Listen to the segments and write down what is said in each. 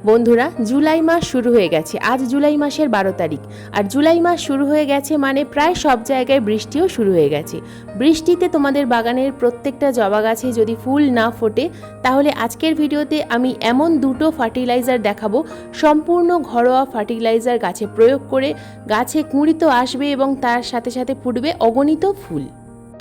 বন্ধুরা, জুলাই মাস শুরু হয়ে গেছে। আজ জুলাই মাসের 12 তারিখ। আর জুলাই মাস শুরু হয়ে গেছে মানে প্রায় সব জায়গায় বৃষ্টিও শুরু হয়ে গেছে। বৃষ্টিতে তোমাদের বাগানের প্রত্যেকটা জবা গাছে যদি ফুল না ফোটে, তাহলে আজকের ভিডিওতে আমি এমন দুটো ফার্টিলাইজার দেখাবো, সম্পূর্ণ ঘরোয়া ফার্টিলাইজার গাছে প্রয়োগ করে গাছে কুঁড়ি তো আসবে এবং তার সাথে সাথে ফুটবে অগণিত ফুল।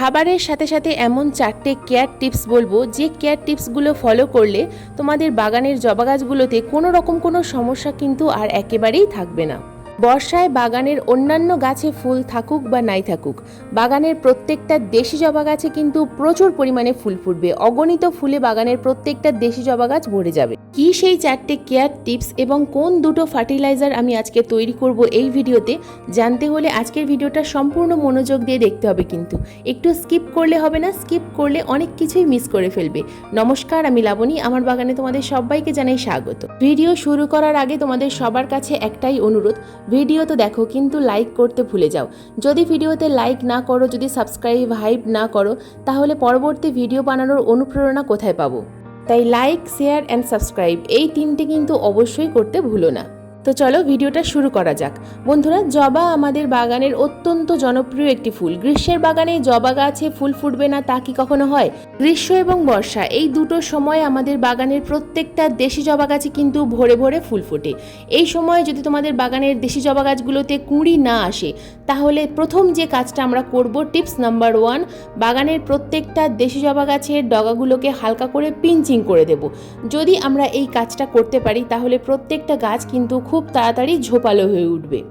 খাবারের সাথে সাথে এমন 4টে কেয়ার টিপস বলবো, যে কেয়ার টিপসগুলো ফলো করলে তোমাদের বাগানের জবা গাছগুলোতে কোনো রকম কোনো সমস্যা কিন্তু আর একেবারেই থাকবে না। বর্ষায় বাগানের অন্যান্য গাছে ফুল থাকুক বা নাই থাকুক, বাগানের প্রত্যেকটা দেশি জবা গাছে কিন্তু প্রচুর পরিমাণে ফুল ফুটবে। অগণিত ফুলে বাগানের প্রত্যেকটা দেশি জবা গাছ ভরে যাবে। কি সেই 4টে কেয়ার টিপস এবং কোন দুটো ফার্টিলাইজার আমি আজকে তৈরি করব এই ভিডিওতে, জানতে হলে আজকের ভিডিওটা সম্পূর্ণ মনোযোগ দিয়ে দেখতে হবে। কিন্তু একটু স্কিপ করলে হবে না, স্কিপ করলে অনেক কিছুই মিস করে ফেলবে। নমস্কার, আমি লাবণী। আমার বাগানে তোমাদের সবাইকে জানাই স্বাগত। ভিডিও শুরু করার আগে তোমাদের সবার কাছে একটাই অনুরোধ, ভিডিও তো দেখো কিন্তু লাইক করতে ভুলে যাও। যদি ভিডিওতে লাইক না করো, যদি সাবস্ক্রাইব না করো, তাহলে পরবর্তী ভিডিও বানানোর অনুপ্রেরণা কোথায় পাবো? তাই লাইক, শেয়ার অ্যান্ড সাবস্ক্রাইব এই তিনটে কিন্তু অবশ্যই করতে ভুলো না। তো চলো ভিডিওটা শুরু করা যাক। বন্ধুরা, জবা আমাদের বাগানের অত্যন্ত জনপ্রিয় একটি ফুল। গ্রীষ্মের বাগানে জবা গাছে ফুল ফুটবে না তা কি কখনো হয়? গ্রীষ্ম এবং বর্ষা এই দুটো সময় আমাদের বাগানের প্রত্যেকটা দেশি জবা গাছে কিন্তু ভরে ভরে ফুল ফোটে। এই সময় যদি তোমাদের বাগানের দেশি জবা গাছগুলোতে কুঁড়ি না আসে, তাহলে প্রথম যে কাজটা আমরা করব, টিপস নাম্বার 1, বাগানের প্রত্যেকটা দেশি জবা গাছের ডগাগুলোকে হালকা করে পিঞ্চিং করে দেব। যদি আমরা এই কাজটা করতে পারি, তাহলে প্রত্যেকটা গাছ কিন্তু খুব তাড়াতাড়ি ঝোপালো হয়ে উঠবে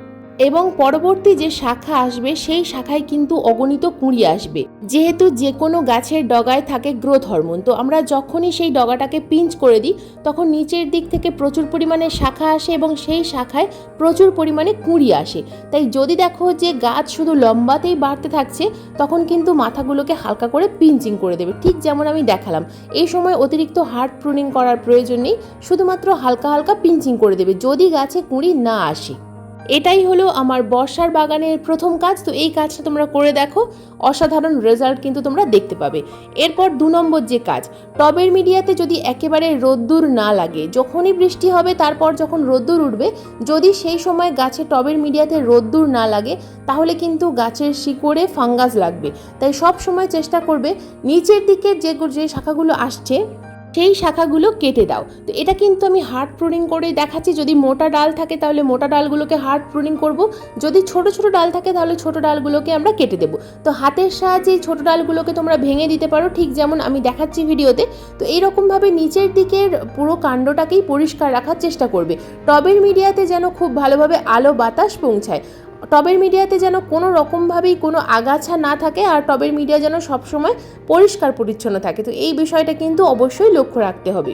এবং পরবর্তী যে শাখা আসবে সেই শাখায় কিন্তু অগণিত কুঁড়ি আসবে। যেহেতু যে কোনো গাছের ডগায় থাকে গ্রোথ হরমোন, তো আমরা যখনই সেই ডগাটাকে পিঞ্চ করে দিই, তখন নিচের দিক থেকে প্রচুর পরিমাণে শাখা আসে এবং সেই শাখায় প্রচুর পরিমাণে কুঁড়ি আসে। তাই যদি দেখো যে গাছ শুধু লম্বাতেই বাড়তে থাকছে, তখন কিন্তু মাথাগুলোকে হালকা করে পিঞ্চিং করে দেবে, ঠিক যেমন আমি দেখালাম। এই সময় অতিরিক্ত হার্ড প্রুনিং করার প্রয়োজন নেই, শুধুমাত্র হালকা হালকা পিঞ্চিং করে দেবে যদি গাছে কুঁড়ি না আসে। এটাই হলো আমার বর্ষার বাগানের প্রথম কাজ। তো এই কাজটা তোমরা করে দেখো, অসাধারণ রেজাল্ট কিন্তু তোমরা দেখতে পাবে। এরপর 2 নম্বর যে কাজ, টবের মিডিয়াতে যদি একেবারে রোদ্দুর না লাগে, যখনই বৃষ্টি হবে তারপর যখন রোদ্দুর উঠবে, যদি সেই সময় গাছে টবের মিডিয়াতে রোদ্দুর না লাগে, তাহলে কিন্তু গাছের শিকড়ে ফাঙ্গাস লাগবে। তাই সব সময় চেষ্টা করবে নিচের দিকের যে শাখাগুলো আসছে সেই শাখাগুলো কেটে দাও। তো এটা কিন্তু আমি হার্ড প্রুনিং করে দেখাচ্ছি। যদি মোটা ডাল থাকে তাহলে মোটা ডালগুলোকে হার্ড প্রুনিং করব, যদি ছোট ছোট ডাল থাকে তাহলে ছোট ডালগুলোকে আমরা কেটে দেব। তো হাতের সাহায্যে ছোট ডালগুলোকে তোমরা ভেঙে দিতে পারো, ঠিক যেমন আমি দেখাচ্ছি ভিডিওতে। তো এইরকমভাবে নিচের দিকের পুরো কাণ্ডটাকেই পরিষ্কার রাখার চেষ্টা করবে। টবের মিডিয়াতে যেন খুব ভালোভাবে আলো বাতাস পৌঁছায়, টবের মিডিয়াতে যেন কোনো রকমভাবেই কোনো আগাছা না থাকে, আর টবের মিডিয়া যেন সবসময় পরিষ্কার পরিচ্ছন্ন থাকে। তো এই বিষয়টা কিন্তু অবশ্যই লক্ষ্য রাখতে হবে।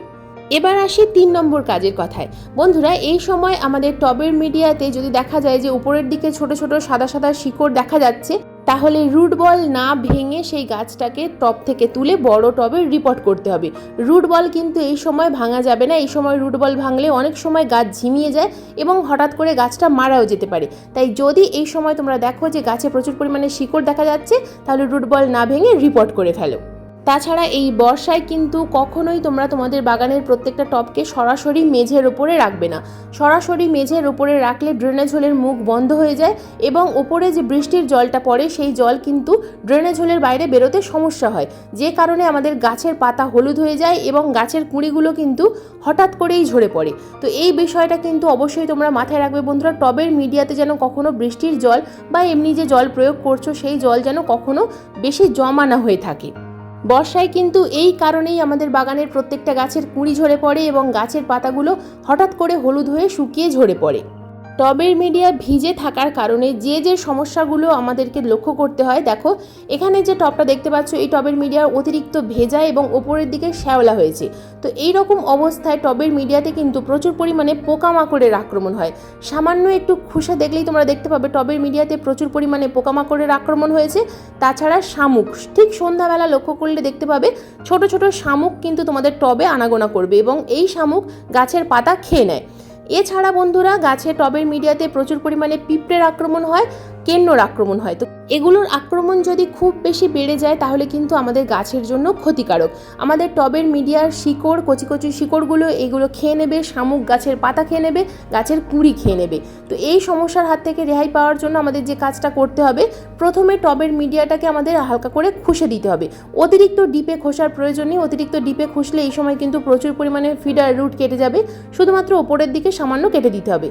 এবার আসি 3 নম্বর কাজের কথায়। বন্ধুরা, এই সময় আমাদের টবের মিডিয়াতে যদি দেখা যায় যে উপরের দিকে ছোট ছোট সাদা সাদা শিকড় দেখা যাচ্ছে, তাহলে রুট বল না ভেঙে সেই গাছটাকে টব থেকে তুলে বড় টবে রিপোর্ট করতে হবে। রুট বল কিন্তু এই সময় ভাঙা যাবে না। এই সময় রুট বল ভাঙলে অনেক সময় গাছ ঝিমিয়ে যায় এবং হঠাৎ করে গাছটা মারাও যেতে পারে। তাই যদি এই সময় তোমরা দেখো যে গাছে প্রচুর পরিমাণে শিকড় দেখা যাচ্ছে, তাহলে রুট বল না ভেঙে রিপোর্ট করে ফেলো। তাছাড়া এই বর্ষায় কিন্তু কখনোই তোমরা তোমাদের বাগানের প্রত্যেকটা টবকে সরাসরি মেঝের ওপরে রাখবে না। সরাসরি মেঝের ওপরে রাখলে ড্রেনেজ হোলের মুখ বন্ধ হয়ে যায় এবং ওপরে যে বৃষ্টির জলটা পড়ে সেই জল কিন্তু ড্রেনেজ হোলের বাইরে বেরোতে সমস্যা হয়, যে কারণে আমাদের গাছের পাতা হলুদ হয়ে যায় এবং গাছের কুঁড়িগুলো কিন্তু হঠাৎ করেই ঝরে পড়ে। তো এই বিষয়টা কিন্তু অবশ্যই তোমরা মাথায় রাখবে বন্ধুরা। টবের মিডিয়াতে যেন কখনো বৃষ্টির জল বা এমনি যে জল প্রয়োগ করছো সেই জল যেন কখনো বেশি জমা না হয়ে থাকে। বর্ষায় কিন্তু এই কারণেই আমাদের বাগানের প্রত্যেকটা গাছের কুঁড়ি ঝরে পড়ে এবং গাছের পাতাগুলো হঠাৎ করে হলুদ হয়ে শুকিয়ে ঝরে পড়ে। টবের মিডিয়া ভিজে থাকার কারণে যে সমস্যাগুলো আমাদেরকে লক্ষ্য করতে হয়, দেখো এখানে যে টবটা দেখতে পাচ্ছ, এই টবের মিডিয়ার অতিরিক্ত ভেজা এবং ওপরের দিকে শ্যাওলা হয়েছে। তো এই রকম অবস্থায় টবের মিডিয়াতে কিন্তু প্রচুর পরিমাণে পোকামাকড়ের আক্রমণ হয়। সামান্য একটু খুশা দেখলেই তোমরা দেখতে পাবে টবের মিডিয়াতে প্রচুর পরিমাণে পোকামাকড়ের আক্রমণ হয়েছে। তাছাড়া শামুক, ঠিক সন্ধ্যাবেলা লক্ষ্য করলে দেখতে পাবে ছোট ছোট শামুক কিন্তু তোমাদের টবে আনাগোনা করবে এবং এই শামুক গাছের পাতা খেয়ে নেয়। এছাড়া বন্ধুরা, গাছে টবের মিডিয়াতে প্রচুর পরিমাণে পিঁপড়ের আক্রমণ হয়। কেন্নর আক্রমণ হয়। তো এগুলোর আক্রমণ যদি খুব বেশি বেড়ে যায় তাহলে কিন্তু আমাদের গাছের জন্য ক্ষতিকারক। আমাদের টবের মিডিয়ার শিকড়, কচি কচি শিকড়গুলো এগুলো খেয়ে নেবে, শামুক গাছের পাতা খেয়ে নেবে, গাছের কুঁড়ি খেয়ে নেবে। তো এই সমস্যার হাত থেকে রেহাই পাওয়ার জন্য আমাদের যে কাজটা করতে হবে, প্রথমে টবের মিডিয়াটাকে আমাদের হালকা করে খুশে দিতে হবে। অতিরিক্ত ডিপে খোসার প্রয়োজন নেই। অতিরিক্ত ডিপে খুশলে এই সময় কিন্তু প্রচুর পরিমাণে ফিডার রুট কেটে যাবে, শুধুমাত্র ওপরের দিকে সামান্য কেটে দিতে হবে।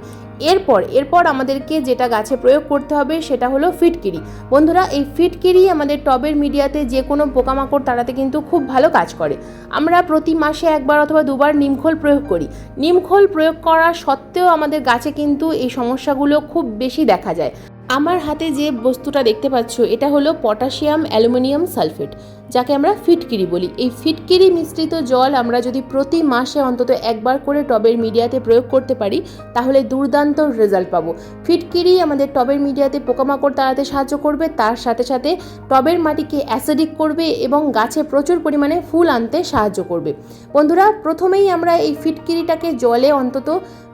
এরপর আমাদেরকে যেটা গাছে প্রয়োগ করতে হবে সেটা হলো ফিটকিরি। বন্ধুরা, এই ফিটকিরি আমাদের টবের মিডিয়াতে যে কোনো পোকামাকড় তাড়াতে কিন্তু খুব ভালো কাজ করে। আমরা প্রতি মাসে একবার অথবা দুবার নিমখোল প্রয়োগ করি। নিমখোল প্রয়োগ করা সত্ত্বেও আমাদের গাছে কিন্তু এই সমস্যাগুলো খুব বেশি দেখা যায়। আমার হাতে যে বস্তুটা দেখতে পাচ্ছ এটা হলো পটাশিয়াম অ্যালুমিনিয়াম সালফেট, যাকে আমরা ফিটকিরি বলি। এই ফিটকিরি মিশ্রিত জল আমরা যদি প্রতি মাসে অন্তত একবার করে টবের মিডিয়াতে প্রয়োগ করতে পারি তাহলে দুর্দান্ত রেজাল্ট পাবো। ফিটকিরি আমাদের টবের মিডিয়াতে পোকামাকড় তাড়াতে সাহায্য করবে, তার সাথে সাথে টবের মাটিকে অ্যাসিডিক করবে এবং গাছে প্রচুর পরিমাণে ফুল আনতে সাহায্য করবে। বন্ধুরা, প্রথমেই আমরা এই ফিটকিরিটাকে জলে অন্তত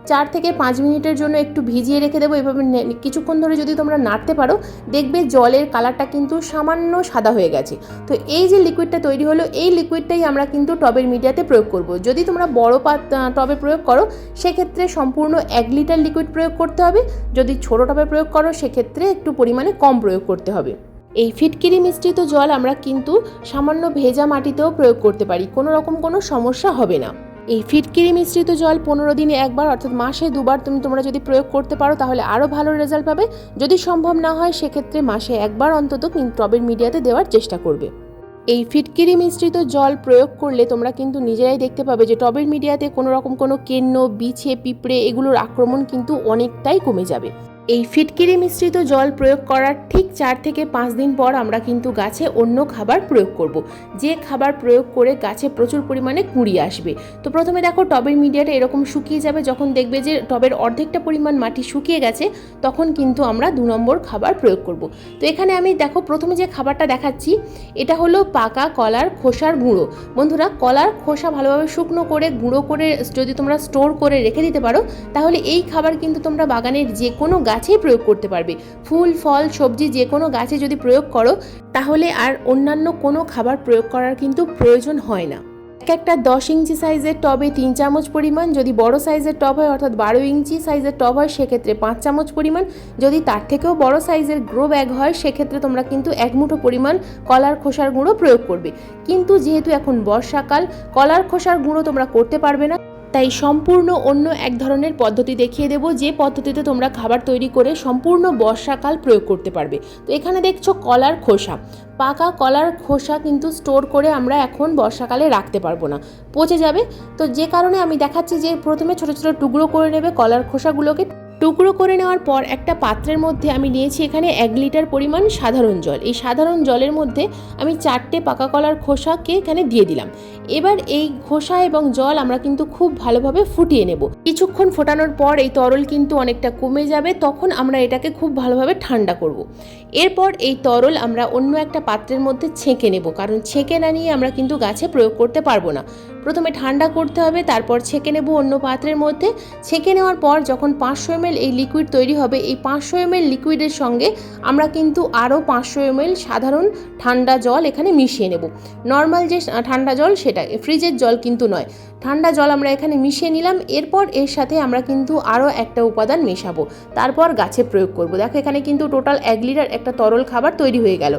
4 থেকে 5 মিনিটের জন্য একটু ভিজিয়ে রেখে দেবো। এভাবে কিছুক্ষণ ধরে যদি তোমরা নাড়তে পারো দেখবে জলের কালারটা কিন্তু সামান্য সাদা হয়ে গেছে। তো এই যে লিকুইডটা তৈরি হলো, এই লিকুইডটাই আমরা কিন্তু টবের মিডিয়াতে প্রয়োগ করব। যদি তোমরা বড় টবে প্রয়োগ করো সেক্ষেত্রে সম্পূর্ণ 1 লিটার লিকুইড প্রয়োগ করতে হবে। যদি ছোট টবে প্রয়োগ করো সেক্ষেত্রে একটু পরিমাণে কম প্রয়োগ করতে হবে। এই ফিটকিরি মিশ্রিত জল আমরা কিন্তু সামান্য ভেজা মাটিতেও প্রয়োগ করতে পারি, কোনো রকম কোনো সমস্যা হবে না। এই ফিটকিরি মিশ্রিত জল 15 দিনে একবার অর্থাৎ মাসে 2বার তোমরা যদি প্রয়োগ করতে পারো তাহলে আরও ভালো রেজাল্ট পাবে। যদি সম্ভব না হয় সেক্ষেত্রে মাসে একবার অন্তত টবের মিডিয়াতে দেওয়ার চেষ্টা করবে। এই ফিটকিরি মিশ্রিত জল প্রয়োগ করলে তোমরা কিন্তু নিজেরাই দেখতে পাবে যে টবের মিডিয়াতে কোনো রকম কোনো কেন্ন, বিছে, পিঁপড়ে এগুলোর আক্রমণ কিন্তু অনেকটাই কমে যাবে। এই ফিটকিরি মিশ্রিত জল প্রয়োগ করার ঠিক 4 থেকে 5 দিন পর আমরা কিন্তু গাছে অন্য খাবার প্রয়োগ করব, যে খাবার প্রয়োগ করে গাছে প্রচুর পরিমাণে কুঁড়ি আসবে। তো প্রথমে দেখো টবের মিডিয়াটা এরকম শুকিয়ে যাবে। যখন দেখবে যে টবের অর্ধেকটা পরিমাণ মাটি শুকিয়ে গেছে তখন কিন্তু আমরা 2 নম্বর খাবার প্রয়োগ করব। তো এখানে আমি দেখো প্রথমে যে খাবারটা দেখাচ্ছি এটা হলো পাকা কলার খোসার গুঁড়ো। বন্ধুরা, কলার খোসা ভালোভাবে শুকনো করে গুঁড়ো করে যদি তোমরা স্টোর করে রেখে দিতে পারো তাহলে এই খাবার কিন্তু তোমরা বাগানের যে কোনো গাছেই প্রয়োগ করতে পারবে। ফুল, ফল, সবজি যে কোনো গাছে যদি প্রয়োগ করো তাহলে আর অন্যান্য কোনো খাবার প্রয়োগ করার কিন্তু প্রয়োজন হয় না। একটা 10 ইঞ্চি সাইজের টবে 3 চামচ পরিমাণ, যদি বড় সাইজের টব হয় অর্থাৎ 12 ইঞ্চি সাইজের টব হয় সেক্ষেত্রে 5 চামচ পরিমাণ, যদি তার থেকেও বড় সাইজের গ্রো ব্যাগ হয় সেক্ষেত্রে তোমরা কিন্তু 1 মুঠো পরিমাণ কলার খোসার গুঁড়ো প্রয়োগ করবে। কিন্তু যেহেতু এখন বর্ষাকাল, কলার খোসার গুঁড়ো তোমরা করতে পারবে না, তাই সম্পূর্ণ অন্য এক ধরনের পদ্ধতি দেখিয়ে দেব, যে পদ্ধতিতে তোমরা খাবার তৈরি করে সম্পূর্ণ বর্ষাকাল প্রয়োগ করতে পারবে। তো এখানে দেখছো কলার খোসা, পাকা কলার খোসা কিন্তু স্টোর করে আমরা এখন বর্ষাকালে রাখতে পারবো না, পচে যাবে। তো যে কারণে আমি দেখাচ্ছি যে প্রথমে ছোট ছোট টুকরো করে নেবে কলার খোসাগুলোকে। টুকরো করে নেওয়ার পর একটা পাত্রের মধ্যে আমি নিয়েছি এখানে 1 লিটার পরিমাণ সাধারণ জল। এই সাধারণ জলের মধ্যে আমি 4টে পাকা কলার খোসাকে এখানে দিয়ে দিলাম। এবার এই খোসা এবং জল আমরা কিন্তু খুব ভালোভাবে ফুটিয়ে নেব। কিছুক্ষণ ফোটানোর পর এই তরল কিন্তু অনেকটা কমে যাবে, তখন আমরা এটাকে খুব ভালোভাবে ঠান্ডা করব। এরপর এই তরল আমরা অন্য একটা পাত্রের মধ্যে ছেঁকে নেব, কারণ ছেঁকে না নিয়ে আমরা কিন্তু গাছে প্রয়োগ করতে পারবো না। প্রথমে ঠান্ডা করতে হবে, তারপর ছেঁকে নেব অন্য পাত্রের মধ্যে। ছেঁকে নেওয়ার পর যখন 500 ml এই লিকুইড তৈরি হবে, এই 500 ml লিকুইডের সঙ্গে আমরা কিন্তু আরও 500 ml সাধারণ ঠান্ডা জল এখানে মিশিয়ে নেব। নর্মাল যে ঠান্ডা জল সেটা, ফ্রিজের জল কিন্তু নয়, ঠান্ডা জল আমরা এখানে মিশিয়ে নিলাম। এরপর এর সাথে আমরা কিন্তু আরও একটা উপাদান মেশাবো, তারপর গাছে প্রয়োগ করব। দেখো এখানে কিন্তু টোটাল 1 লিটার একটা তরল খাবার তৈরি হয়ে গেল।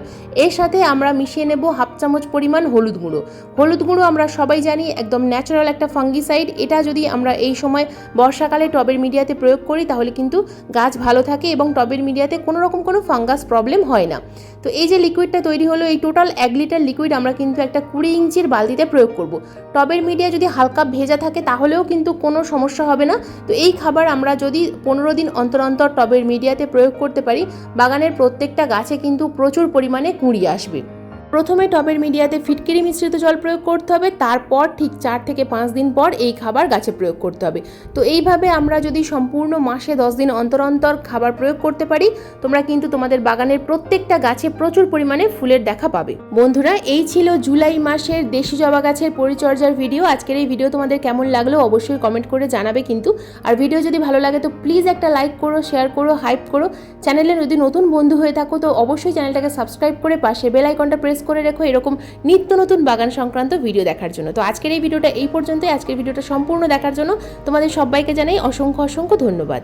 এর সাথে আমরা মিশিয়ে নেব 1/2 চামচ পরিমাণ হলুদ গুঁড়ো। হলুদ গুঁড়ো আমরা সবাই জানি একদম ন্যাচারাল একটা ফাঙ্গিসাইড। এটা যদি আমরা এই সময় বর্ষাকালে টবের মিডিয়াতে প্রয়োগ করি তাহলে কিন্তু গাছ ভালো থাকে এবং টবের মিডিয়াতে কোনো রকম কোনো ফাঙ্গাস প্রবলেম হয় না। তো এই যে লিকুইডটা তৈরি হলো, এই টোটাল 1 লিটার লিকুইড আমরা কিন্তু একটা 20 ইঞ্চির বালতিতে প্রয়োগ করব। টবের মিডিয়া যদি হালকা ভেজা থাকে তাহলেও কিন্তু কোনো সমস্যা হবে না। তো এই খাবার আমরা যদি 15 দিন অন্তর অন্তর টবের মিডিয়াতে প্রয়োগ করতে পারি, বাগানের প্রত্যেকটা গাছে কিন্তু প্রচুর পরিমাণে কুঁড়ি আসবে। প্রথমে টবের মিডিয়াতে ফিটকিরি মিশ্রিত জল প্রয়োগ করতে হবে, তারপর ঠিক 4 থেকে 5 দিন পর এই খাবার গাছে প্রয়োগ করতে হবে। তো এইভাবে আমরা যদি সম্পূর্ণ মাসে 10 দিন অন্তর অন্তর খাবার প্রয়োগ করতে পারি, তোমরা কিন্তু তোমাদের বাগানের প্রত্যেকটা গাছে প্রচুর পরিমাণে ফুলের দেখা পাবে। বন্ধুরা, এই ছিল জুলাই মাসের দেশি জবা গাছের পরিচর্যার ভিডিও। আজকের এই ভিডিও তোমাদের কেমন লাগলো অবশ্যই কমেন্ট করে জানাবে কিন্তু। আর ভিডিও যদি ভালো লাগে তো প্লিজ একটা লাইক করো, শেয়ার করো, হাইপ করো। চ্যানেলে যদি নতুন বন্ধু হয়ে থাকো তো অবশ্যই চ্যানেলটাকে সাবস্ক্রাইব করে পাশে বেল আইকনটা প্রেস করে রেখো এরকম নিত্য নতুন বাগান সংক্রান্ত ভিডিও দেখার জন্য। তো আজকের এই ভিডিওটা এই পর্যন্তই। আজকের ভিডিওটা সম্পূর্ণ দেখার জন্য তোমাদের সবাইকে জানাই অসংখ্য অসংখ্য ধন্যবাদ।